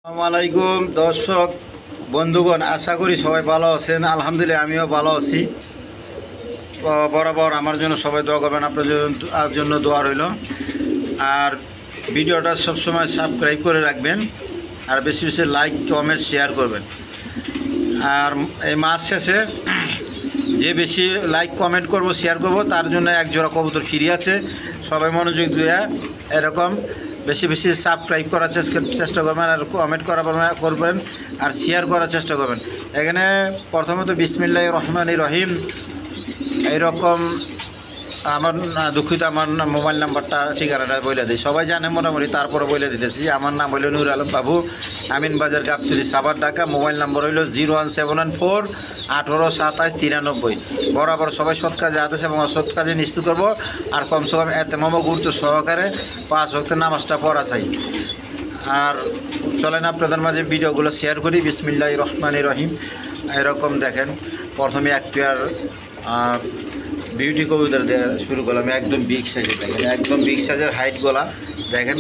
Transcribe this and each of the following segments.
আসসালামু আলাইকুম দর্শক বন্ধুগণ, আশা করি সবাই ভালো আছেন। আলহামদুলিল্লাহ আমিও ভালো আছি। বরাবর আমার জন্য সবাই দোয়া করবেন, আপনার জন্য দোয়া রইল। আর ভিডিওটা সবসময় সাবস্ক্রাইব করে রাখবেন, আর বেশি বেশি লাইক কমেন্ট শেয়ার করবেন। আর এই মাস শেষে যে বেশি লাইক কমেন্ট করব শেয়ার করব তার জন্য এক জোড়া কবুতর ফ্রি আছে। সবাই মনোযোগ দিয়ে এরকম বেশি বেশি সাবস্ক্রাইব করার চেষ্টা করবেন, আর কমেন্ট করবেন আর শেয়ার করার চেষ্টা করবেন। এখানে প্রথমত বিসমিল্লাহির রহমানির রহিম এইরকম আমার দুঃখিত, আমার মোবাইল নাম্বারটা ঠিকানাটা বলে দিই, সবাই জানে মোটামুটি, তারপরে বলে দিতেছি। আমার নাম হইল নুর আলম বাবু, আমিন বাজার গাবতলী সাভার ঢাকা। মোবাইল নম্বর হইল 01714 1827 93। বরাবর সবাই সৎ কাজে আদেশ এবং অসৎ কাজে নিশ্চিত করবো। আর কমসে কম এতে মম গুরুত্ব সহকারে 5 ওয়াক্তের নামাজটা পড়া চাই। আর চলেন আপনাদের মাঝে ভিডিওগুলো শেয়ার করি। বিসমিল্লাহির রহমানির রহিম। এরকম দেখেন, প্রথমে এক পেয়ার বিউটি কবুতর দেওয়া শুরু করলাম। একদম বিগ সাইজের দেখেন, একদম বিগ সাইজের হাইট গলা দেখেন,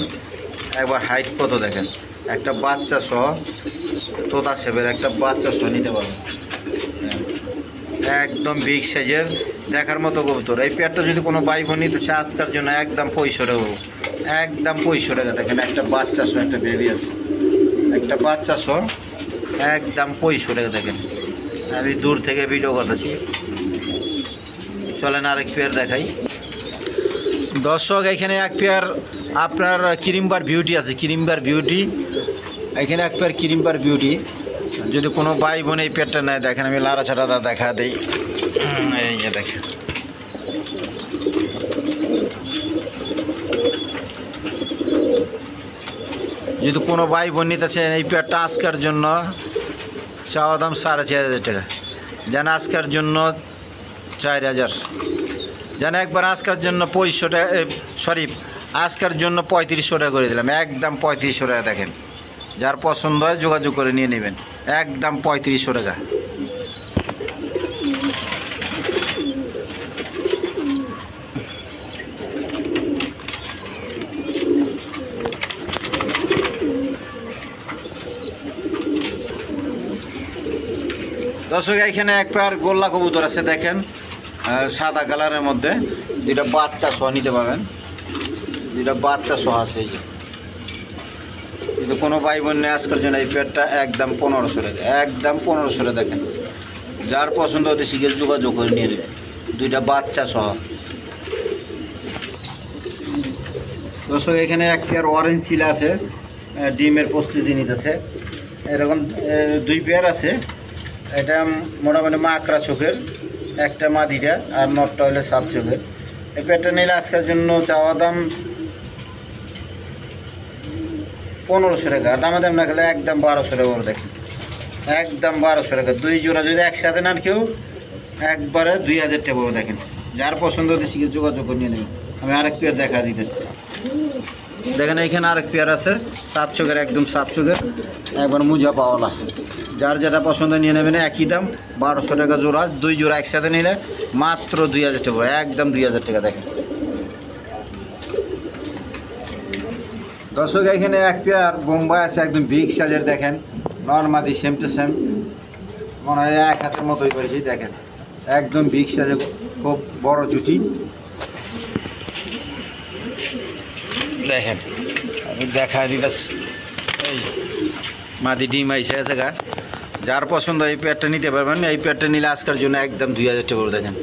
একবার হাইট কত দেখেন। একটা বাচ্চা সহ তোতা শেপের একটা বাচ্চা সহ নিতে পারবেন। একদম বিগ সাইজের দেখার মতো কবুতর। এই পেয়ারটা যদি কোনো ভাই বোন নিতে চায় আজকের জন্য একদম 65 টাকা, একদম 65 টাকা। দেখেন একটা বাচ্চা সহ একটা বেবি আছে, একটা বাচ্চা সহ একদম 65 টাকা। দেখেন আমি দূর থেকে ভিডিও করতেছি। চলেন আরেক পেয়ার দেখাই দর্শক। এখানে এক পেয়ার আপনার ক্রিমবার বিউটি আছে, ক্রিমবার বিউটি। এখানে এক পেয়ার ক্রিমবার বিউটি। যদি কোনো ভাই বোন এই পেয়ারটা নেয়, দেখেন আমি লাড়া ছাড়া দেখা দিই। এই যে দেখেন, যদি কোনো ভাই বোন নিতে চান এই পেয়ারটা আজকের জন্য চাওয়া দাম 4500 টাকা। যেন আজকের জন্য 4000, যেন একবার আজকের জন্য 2500 টাকা, আজকের জন্য 3500 টাকা করে দিলাম। একদম 3500 টাকা। দেখেন যার পছন্দ হয় যোগাযোগ করে নিয়ে নেবেন। একদম 3500 টাকা। দর্শক এখানে এক পেয়ার গোল্লা কবুতর আছে দেখেন, সাদা কালারের মধ্যে। দুইটা বাচ্চা সহ নিতে পারবেন, দুইটা বাচ্চা সহ আছে। এই যে কিন্তু কোনো ভাই বোন নেই আজকের জন্য এই পেয়ারটা একদম 1500 টাকা। একদম 1500 টাকা। দেখেন যার পছন্দ হতে শিখে যোগাযোগ করে নিয়ে নেবেন, দুইটা বাচ্চা সহ। দর্শক এখানে এক পেয়ার অরেঞ্জ চিলা আছে, ডিমের প্রস্তুতি নিতেছে। এরকম 2 পেয়ার আছে। এটা মোটামুটি মাকড়া চোখের, একটা মাদিটা আর নটটা হলে সাপ চোখের। এই পেয়ারটা নিলে আজকের জন্য চাওয়া দাম 1500 টাকা। দামে দাম না খেলে একদম 1200 টাকা করে। দেখেন একদম 1200 টাকা। 2 জোড়া যদি একসাথে নেন কেউ একবারে 2000 টাকা পড়বে। দেখেন যার পছন্দ হতে শিখে যোগাযোগ করে নিয়ে নেবেন। আমি আরেক পেয়ার দেখা দিতেছি। দেখেন এইখানে আরেক পেয়ার আছে সাপ চোখের, একদম সাপ চোখের, একবার মুজা পাওয়ালা। যার যেটা পছন্দ নিয়ে নেবেন। একই দাম 1200 টাকা জোড়া। 2 জোড়া একসাথে নিলে মাত্র 2000 টাকা, একদম 2000 টাকা। দেখেন দর্শক এখানে এক পেয়ার বোম্বাই আছে, একদম বিগ সাইজের। দেখেন নর্মাদি সেম টু সেম, মনে হয় 1 হাতের মতোই করেছি। দেখেন একদম বিগ সাইজের, খুব বড় জুটি। দেখেন আমি দেখা দিতেছি। এই মাদি ডিম আইসে আছে গা। যার পছন্দ এই পেয়ারটা নিতে পারবেন। এই পেয়ারটা নিলে আজকের জন্য একদম 2000 টাকা। দেখেন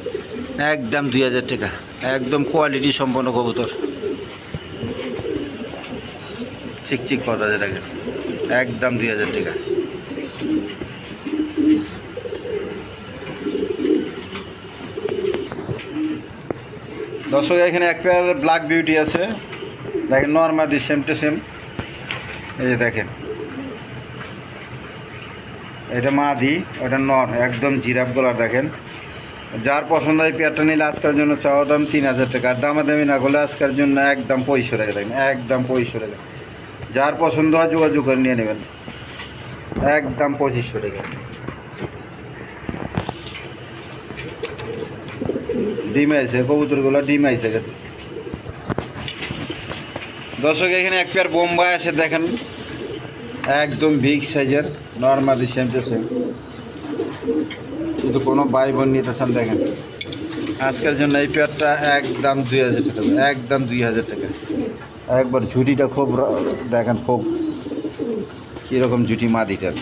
একদম 2000 টাকা। একদম কোয়ালিটি সম্পন্ন কবুতর, চিকচিক কথা আছে। দেখেন একদম 2000 টাকা। দর্শক এখানে এক পেয়ার ব্ল্যাক বিউটি আছে। দেখেন নর্মাদি সেম টু সেম। এই যে দেখেন এটা মাদি, ওটা নর, একদম জিরাফ গলার। দেখেন যার পছন্দ এই পেয়ারটা নিলে আজকের জন্য চাওয়া দাম 3000 টাকা। আর দামাদামি না করলে আজকের জন্য একদম 2500 টাকা। দেখেন একদম 2500 টাকা। যার পছন্দ হয় যোগাযোগ করে নিয়ে নেবেন। একদম 2500 টাকা। ডিম আইছে কবুতরগুলো, ডিম আইসে গেছে। দর্শক এখানে এক পেয়ার বোম্বাই আছে দেখেন, একদম বিগ সাইজের নর্মালি সেম টু সেম। যদি কোনো ভাই বোন নিতে চান দেখেন আজকের জন্য এই পেয়ারটা একদম 2000 টাকা, একদম 2000 টাকা। একবার ঝুটিটা খুব দেখেন, খুব কীরকম ঝুটি মাদিটার,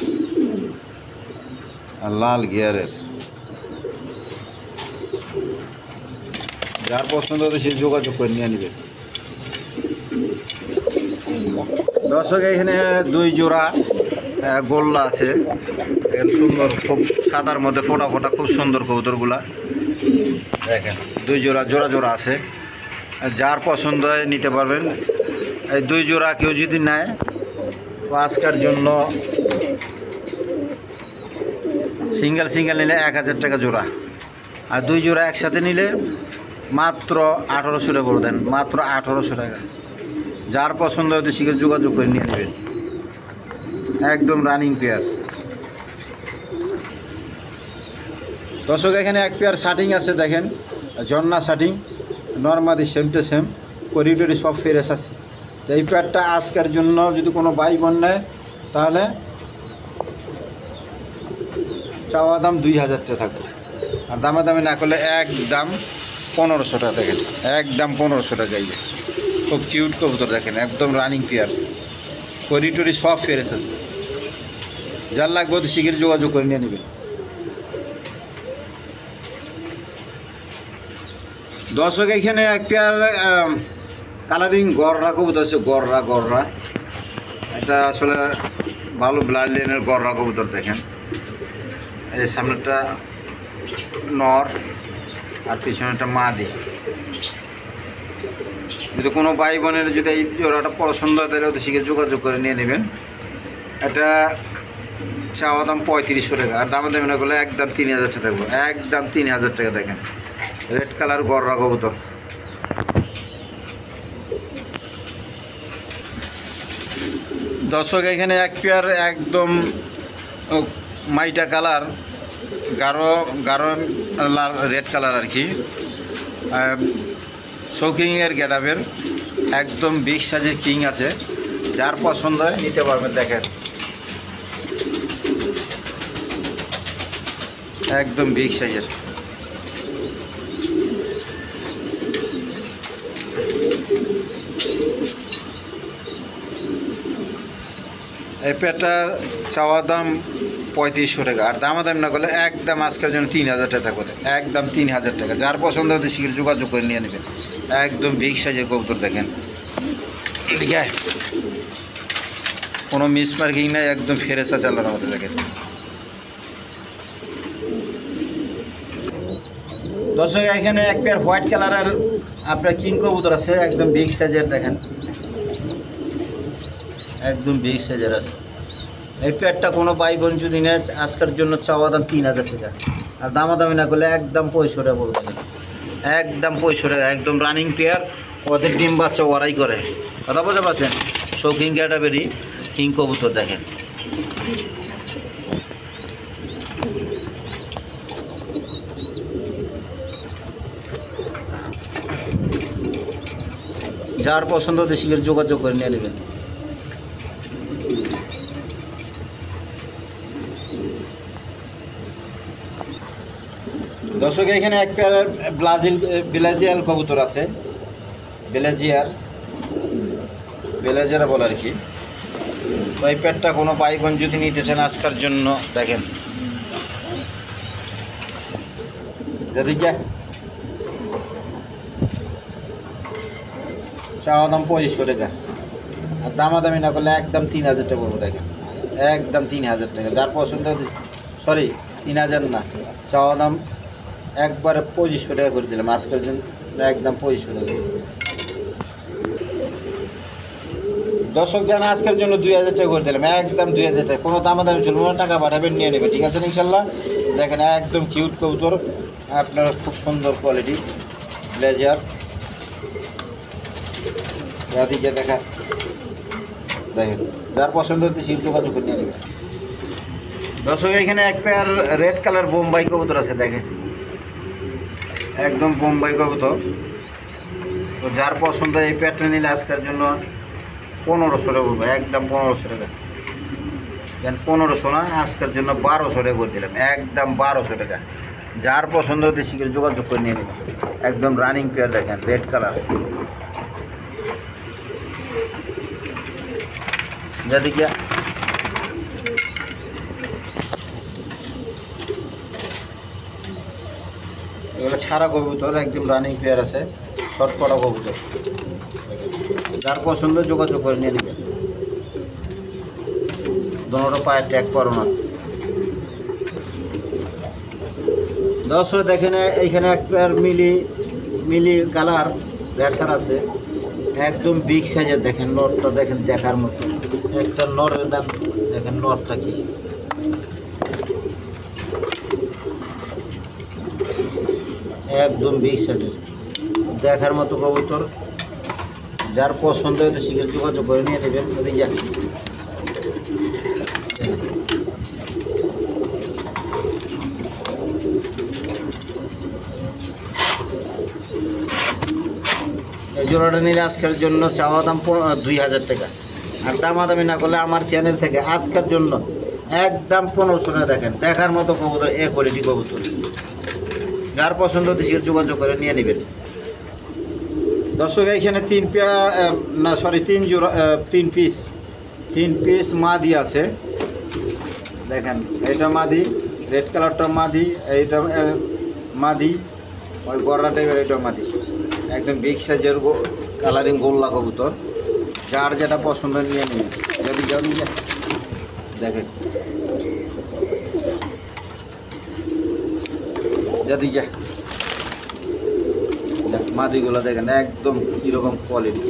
আর লাল গিয়ারের। যার পছন্দ হবে সে যোগাযোগ করে নিয়ে নেবে। দর্শক এখানে 2 জোড়া গোল্লা আছে, সুন্দর, খুব সাদার মধ্যে ফোটা ফোটা, খুব সুন্দর কবুতরগুলা দেখেন। 2 জোড়া জোড়া জোড়া আছে, যার পছন্দ হয় নিতে পারবেন। এই 2 জোড়া কেউ যদি নেয় তো আজকের জন্য সিঙ্গেল সিঙ্গেল নিলে 1000 টাকা জোড়া, আর 2 জোড়া একসাথে নিলে মাত্র 1800 টাকা করে দেন, মাত্র 1800 টাকা। যার পছন্দ হয়তো শীঘ্র যোগাযোগ করে নিয়ে নেবেন। একদম রানিং পেয়ার। দর্শক এখানে 1 পেয়ার শার্টিং আছে দেখেন, ঝর্ণা শার্টিং, নর্মালি সেম টু সেম, করিডোরি সব ফ্রেশ আছে। তো এই পেয়ারটা আজকের জন্য যদি কোনো ভাই বোন নেয় তাহলে চাওয়া দাম 2000 টাকা থাকবে, আর দামাদামি না করলে একদম 1500 টাকা। দেখেন একদম 1500 টাকা। এই খুব কিউট কবুতর দেখেন, একদম রানিং পেয়ার, করিডোরি সব ফ্রেশ আছে। যার লাগবে তো শীঘ্র যোগাযোগ করে নিয়ে নেবেন। দর্শক এখানে 1 পেয়ার কালারিং গররা কবুতর আছে, গররা। এটা আসলে ভালো ব্লাড লাইনের গররা কবুতর দেখেন। এই সামনেটা নর আর পিছনেটা মাদি। যদি কোনো ভাই বোনের যদি এই জোড়াটা পছন্দ হয় তাহলে ওদের শীঘ্র যোগাযোগ করে নিয়ে নেবেন। এটা চাওয়া দাম 3500 টাকা, আর দামে দামি না করলে একদম 3000 টাকা থাকবে, একদম 3000 টাকা। দেখেন রেড কালার গররা কবুতর। দর্শক এখানে 1 পেয়ার একদম মাইটা কালার, গাঢ় লাল রেড কালার আর কি, শৌকিংয়ের গেটাবের, একদম বিগ সাইজের কিং আছে। যার পছন্দ হয় নিতে পারবেন। দেখেন একদম বিগ সাইজের। এই পেয়ারটার চাওয়া দাম 3500 টাকা, আর দামাদামি না করলে একদম আজকের জন্য 3000 টাকা থাকবে, একদম 3000 টাকা। যার পছন্দ হতে শীঘ্র যোগাযোগ করে নিয়ে নেবেন। একদম বিগ সাইজের কবুতর দেখেন, এদিকে কোনো মিস মার্কিং নাই, একদম ফেরেসা চালানোর মতো দেখেন। দর্শক এখানে 1 পেয়ার হোয়াইট কালারের আপনার কিং কবুতর আছে, একদম বিগ সাইজের দেখেন, একদম বিগ সাইজের আছে। এই পেয়ারটা কোনো ভাই বোন যদি নেয় আজকের জন্য চাওয়া দাম 3000 টাকা, আর দামাদামি না করলে একদম 6500 টাকা বলতে হবে, একদম 6500 টাকা। একদম রানিং পেয়ার, ওদের ডিম বাচ্চা ওরাই করে, কথা বুঝতে পারছেন। শৌখিন ক্যাটাগরি কিং কবুতর দেখেন। যার পছন্দ হতে শীঘ্র যোগাযোগ করে নিয়ে নেবেন। দর্শক এখানে 1 পেয়ার বেলাজিয়ার কবুতর আছে, বেলাজিয়ার বলে আর কি। তো এই পেয়ারটা কোনো ভাই বোন যদি নিতে চান আজকের জন্য দেখেন, এদিকে চাওয়া দাম 2500 টাকা, আর দামাদামি না করলে একদম 3000 টাকা পড়বো। দেখেন একদম 3000 টাকা। যার পছন্দ, সরি 3000 না, চাওয়া দাম একবারে 2500 টাকা করে দিলাম আজকের জন্য, একদম 2500 টাকা। দর্শক জানা আজকের জন্য 2000 টাকা করে দিলাম, একদম 2000 টাকা। কোনো দামাদামি চলবে না, টাকা পাঠাবেন নিয়ে নেবেন, ঠিক আছে ইনশাল্লাহ। দেখেন একদম কিউট কবুতর, আপনার খুব সুন্দর কোয়ালিটি ব্লেজার। এদিকে দেখা দেখেন, যার পছন্দ হতে শীঘ্র যোগাযোগ করে নিয়ে নেবেন। দর্শক এখানে 1 পেয়ার রেড কালার বোম্বাই কবুতর আছে, দেখেন একদম বোম্বাই কবুতর। তো যার পছন্দ এই পেয়ারটা নিলে আজকের জন্য 1500 টাকা পড়বে, একদম 1500 টাকা। 1500 না, আজকের জন্য 1200 টাকা করে দিলাম, একদম 1200 টাকা। যার পছন্দ হতে শীঘ্র যোগাযোগ করে নিয়ে নেবেন। একদম রানিং পেয়ার দেখেন, রেড কালার। যেদিকে এগুলো ছাড়া কবুতর, একদম রানিং পেয়ার আছে, শর্ট করা কবুতর। যার পছন্দ যোগাযোগ করে নিয়ে নেবেন। দুটো পায়ের ট্যাগ করানো আছে। দর্শক দেখেন এইখানে এক পেয়ার মিলি কালার রেসার আছে, একদম বিগ সাইজের। দেখেন নটটা, দেখেন দেখার মতো। একটা নরের দাম দেখেন, নটটা কি একদম বিগ সাইজের, দেখার মতো কবুতর। যার পছন্দ হয়তো শীঘ্র যোগাযোগ করে নিয়ে নেবেন। ওদিকে যান, এই জোড়াটা নিলে আজকের জন্য চাওয়া দাম 2000 টাকা। আর দামাদামি না করলে আমার চ্যানেল থেকে আজকের জন্য একদম 1500 টাকা। দেখেন দেখার মতো কবুতর, এ কোয়ালিটি কবুতর। যার পছন্দ হতে শীঘ্র যোগাযোগ করে নিয়ে নেবেন। দর্শক এইখানে 3 জোড়া 3 পিস মাদি আছে। দেখেন এটা মাদি, রেড কালারটা মাদি, এইটা মাদি, ওই গররা টাইপের এটা মাদি। একদম বিগ সাইজের কালারিং গোল্লা কবুতর। যার যেটা পছন্দ নিয়ে নেবেন। যদি দেখেন যদি মাদিগুলো দেখেন একদম কীরকম কোয়ালিটি।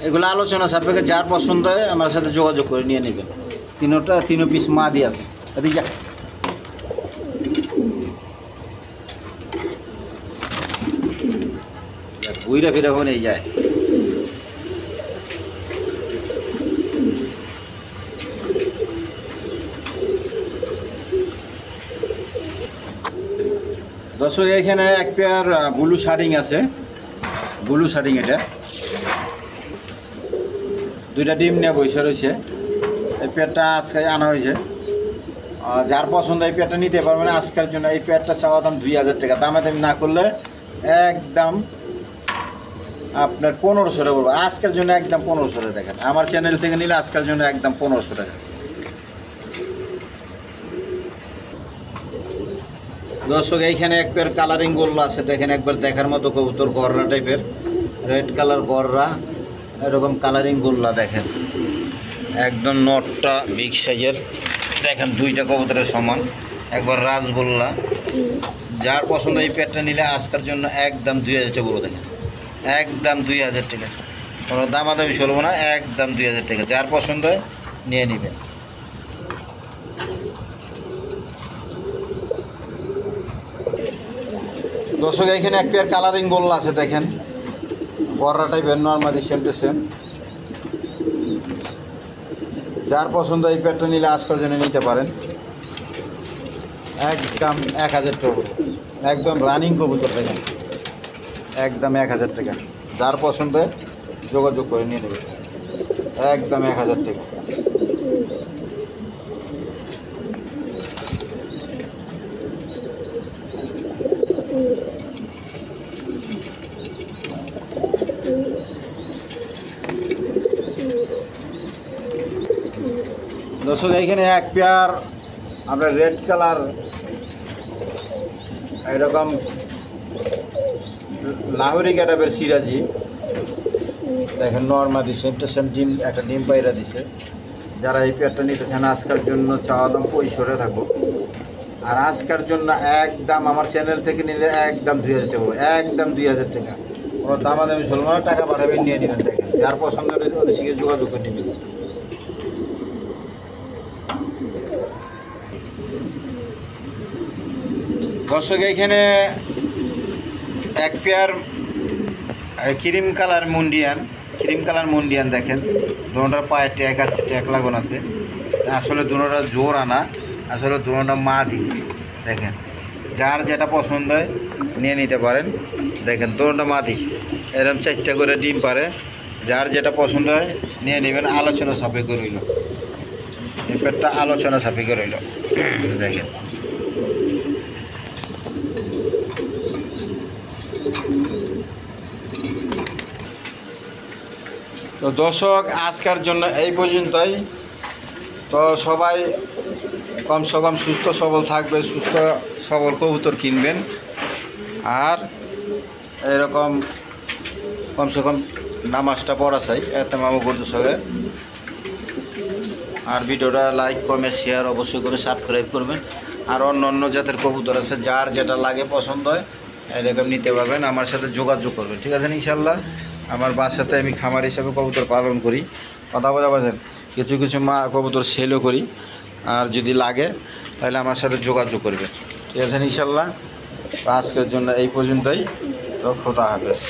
এগুলো আলোচনা সাপেক্ষে, যার পছন্দ হয় আমার সাথে যোগাযোগ করে নিয়ে নেবেন। 3 পিস মাদি আছে। এদিকে যা, ঘুরে ফিরে হয়ে যায়। দর্শক এখানে এক পেয়ার ব্লু শার্টিং আছে, ব্লু শার্টিং। এটা 2টা ডিম নিয়ে বসে রয়েছে। এই পেয়ারটা আজকে আনা হয়েছে। যার পছন্দ এই পেয়ারটা নিতে পারবেন আজকের জন্য। এই পেয়ারটা চাওয়া দাম 2000 টাকা। দামাদামি না করলে একদম আপনার 1500 টাকা পড়বে আজকের জন্য, একদম 1500 টাকা। দেখেন আমার চ্যানেল থেকে নিলে আজকের জন্য একদম 1500 টাকা। দর্শক এইখানে এক পেয়ার কালারিং গোল্লা আছে। দেখেন একবার দেখার মতো কবুতর, গররা টাইপের, রেড কালার গররা, এরকম কালারিং গোল্লা। দেখেন একদম নটটা বিগ সাইজের। দেখেন 2টা কবুতরের সমান, একবার রাজগোল্লা। যার পছন্দ এই পেয়ারটা নিলে আজকের জন্য একদম 2000 টাকা বলে। দেখেন একদম 2000 টাকা, কোনো দামাদামি চলবো না, একদম 2000 টাকা। যার পছন্দ হয় নিয়ে নেবেন। দর্শক এখানে এক পেয়ার কালারিং গোল্লা আছে। দেখেন গররা টাইপের, নর্মালি সেম টু সেম। যার পছন্দ এই পেয়ারটা নিলে আজকের জন্য নিতে পারেন। একদম 1000 টাকা, একদম রানিং কবুতর। দেখেন একদম 1000 টাকা। যার পছন্দ যোগাযোগ করে নিয়ে নেবে, একদম 1000 টাকা। দর্শক এইখানে এক পেয়ার আপনার রেড কালার, এরকম লাহোরি ক্যাটাপের সিরাজি। দেখেন নর্মাদি সেম টু সেম ডিম, একটা ডিম পায়রা দিছে। যারা এই পেয়ারটা নিতে চান আজকের জন্য চাওয়া দাম 65 থাকবো। আর আজকের জন্য একদম আমার চ্যানেল থেকে নিলে একদম 2000 টাকা, একদম 2000 টাকা। কোনো দামাদামি চলবো না, টাকা পাঠাবেন নিয়ে নেবেন। দেখেন যার পছন্দ ওদের সঙ্গে যোগাযোগ করে নেবেন। দর্শক এইখানে এক পেয়ার ক্রিম কালার মুন্ডিয়ান ক্রিম কালার মুন্ডিয়ান দেখেন, দুটোটার পায়ে ট্যাগ আছে, ট্যাগ লাগানো আছে। আসলে দুটোটা জোর আনা, আসলে দুটোটা মাদি। দেখেন যার যেটা পছন্দ হয় নিয়ে নিতে পারেন। দেখেন দুটোটা মাদি, এরকম 4টা করে ডিম পারে। যার যেটা পছন্দ হয় নিয়ে নেবেন, আলোচনা সাপেক্ষে রইল। এই পেটটা আলোচনা সাপেক্ষে রইল। দেখেন তো দর্শক, আজকের জন্য এই পর্যন্তই। তো সবাই কমসে কম সুস্থ সবল থাকবে, সুস্থ সবল কবুতর কিনবেন। আর এরকম কমসে কম নামাজটা পড়া চাই, এতে মামু করতে সঙ্গে। আর ভিডিওটা লাইক কমেন্ট শেয়ার অবশ্যই করে সাবস্ক্রাইব করবেন। আর অন্য অন্য জাতের কবুতর আছে, যার যেটা লাগে পছন্দ হয় এরকম নিতে পারবেন, আমার সাথে যোগাযোগ করবেন। ঠিক আছে ইনশাল্লাহ। আমার বাসাতে আমি খামার হিসাবে কবুতর পালন করি, কথা বলা পাচ্ছেন। কিছু কিছু মা কবুতর সেলও করি। আর যদি লাগে তাহলে আমার সাথে যোগাযোগ করবেন। ঠিক আছে ইনশাল্লাহ। আজকের জন্য এই পর্যন্তই। তো খোদা হাফেজ।